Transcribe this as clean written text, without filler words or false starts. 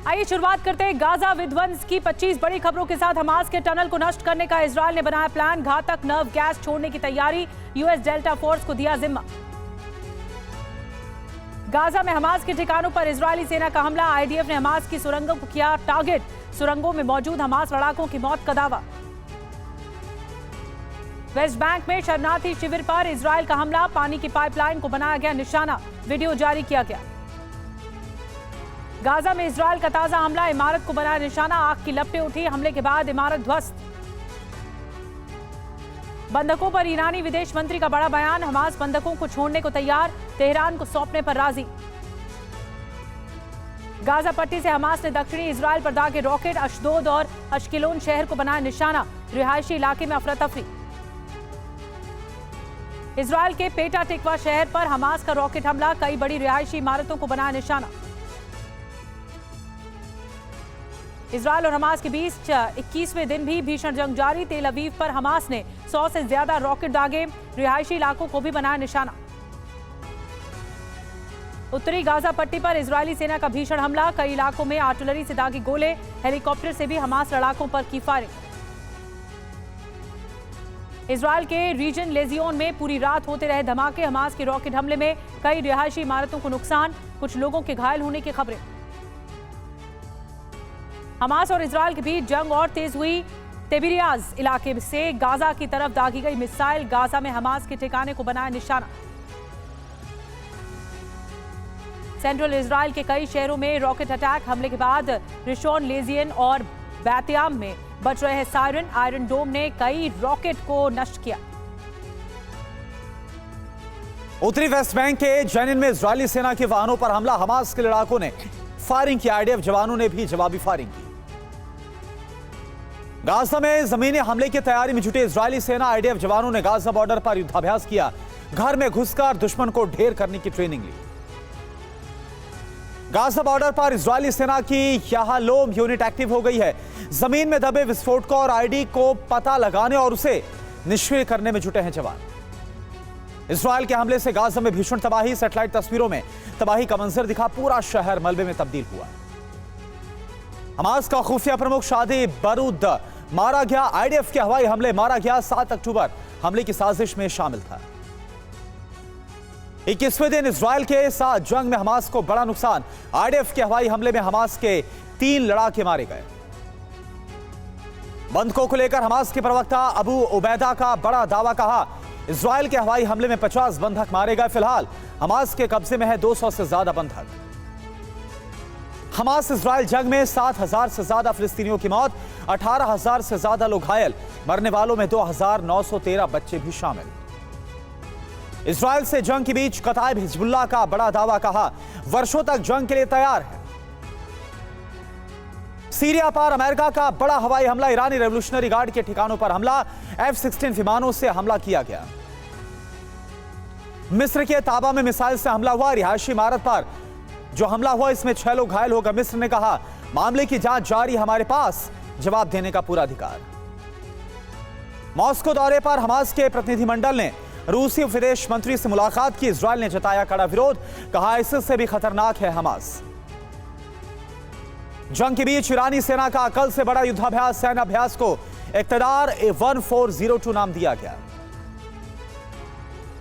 आइए शुरुआत करते हैं गाजा विध्वंस की 25 बड़ी खबरों के साथ। हमास के टनल को नष्ट करने का इजरायल ने बनाया प्लान, घातक नर्व गैस छोड़ने की तैयारी, यूएस डेल्टा फोर्स को दिया जिम्मा। गाजा में हमास के ठिकानों पर इजरायली सेना का हमला, आईडीएफ ने हमास की सुरंगों को किया टारगेट, सुरंगों में मौजूद हमास लड़ाकों की मौत का दावा। वेस्ट बैंक में शरणार्थी शिविर पर इजरायल का हमला, पानी की पाइपलाइन को बनाया गया निशाना, वीडियो जारी किया गया। गाजा में इजरायल का ताजा हमला, इमारत को बनाया निशाना, आग की लपटें उठी, हमले के बाद इमारत ध्वस्त। बंधकों पर ईरानी विदेश मंत्री का बड़ा बयान, हमास बंधकों को छोड़ने को तैयार, तेहरान को सौंपने पर राजी। गाजा पट्टी से हमास ने दक्षिणी इजरायल पर दागे रॉकेट, अशदोद और अशकिलोन शहर को बनाया निशाना, रिहायशी इलाके में अफरा तफरी। इजरायल के पेटा टिकवा शहर पर हमास का रॉकेट हमला, कई बड़ी रिहायशी इमारतों को बनाया निशाना। इजरायल और हमास के बीच 21वें दिन भी भीषण जंग जारी, तेल अवीव पर हमास ने 100 से ज्यादा रॉकेट दागे, रिहायशी इलाकों को भी बनाया निशाना। उत्तरी गाजा पट्टी पर इजरायली सेना का भीषण हमला, कई इलाकों में आर्टिलरी से दागे गोले, हेलीकॉप्टर से भी हमास लड़ाकों पर की फायरिंग। इजरायल के रीजन लेजियोन में पूरी रात होते रहे धमाके, हमास के रॉकेट हमले में कई रिहायशी इमारतों को नुकसान, कुछ लोगों के घायल होने की खबरें। हमास और इजरायल के बीच जंग और तेज हुई, तिबिरियाज इलाके से गाजा की तरफ दागी गई मिसाइल, गाजा में हमास के ठिकाने को बनाया निशाना। सेंट्रल इजरायल के कई शहरों में रॉकेट अटैक, हमले के बाद रिशोन लेजियन और बैतियाम में बच रहे हैं सायरन, आयरन डोम ने कई रॉकेट को नष्ट किया। उत्तरी वेस्ट बैंक के जेनिन में इजरायली सेना के वाहनों पर हमला, हमास के लड़ाकों ने फायरिंग की, आईडीएफ जवानों ने भी जवाबी फायरिंग की। गाजा में जमीनी हमले की तैयारी में जुटे इजरायली सेना, आईडीएफ जवानों ने गाजा बॉर्डर पर युद्धाभ्यास किया, घर में घुसकर दुश्मन को ढेर करने की ट्रेनिंग ली। गाजा बॉर्डर पर इजरायली सेना की याहलोम यूनिट एक्टिव हो गई है, जमीन में दबे विस्फोटकों और आईडी को पता लगाने और उसे निष्क्रिय करने में जुटे हैं जवान। इजरायल के हमले से गाजा में भीषण तबाही, सैटेलाइट तस्वीरों में तबाही का मंजर दिखा, पूरा शहर मलबे में तब्दील हुआ। हमास का खुफिया प्रमुख शादी बारूद मारा गया, आईडीएफ के हवाई हमले मारा गया, 7 अक्टूबर हमले की साजिश में शामिल था। 21वें दिन इजरायल के साथ जंग में हमास को बड़ा नुकसान, आईडीएफ के हवाई हमले में हमास के 3 लड़ाके मारे गए। बंधकों को लेकर हमास के प्रवक्ता अबू उबैदा का बड़ा दावा, कहा इजरायल के हवाई हमले में 50 बंधक मारे गए, फिलहाल हमास के कब्जे में है 200 से ज्यादा बंधक। हमास इजरायल जंग में 7,000 से ज्यादा फिलिस्तीनियों की मौत, 18,000 से ज्यादा लोग घायल, मरने वालों में 2,913 बच्चे भी शामिल। इजरायल से जंग के बीच कताइब हिजबुल्लाह का बड़ा दावा, कहा वर्षों तक जंग के लिए तैयार है। सीरिया पर अमेरिका का बड़ा हवाई हमला, ईरानी रेवोल्यूशनरी गार्ड के ठिकानों पर हमला, F-16 विमानों से हमला किया गया। मिस्र के ताबा में मिसाइल से हमला हुआ, रिहायशी इमारत पर जो हमला हुआ इसमें 6 लोग घायल हो गए। मिस्र ने कहा मामले की जांच जारी, हमारे पास जवाब देने का पूरा अधिकार। मॉस्को दौरे पर हमास के प्रतिनिधिमंडल ने रूसी विदेश मंत्री से मुलाकात की, इजरायल ने जताया कड़ा विरोध, कहा इससे भी खतरनाक है हमास। जंग के बीच ईरानी सेना का कल से बड़ा युद्धाभ्यास, सैन्य अभ्यास को इक्तदार 1402 नाम दिया गया।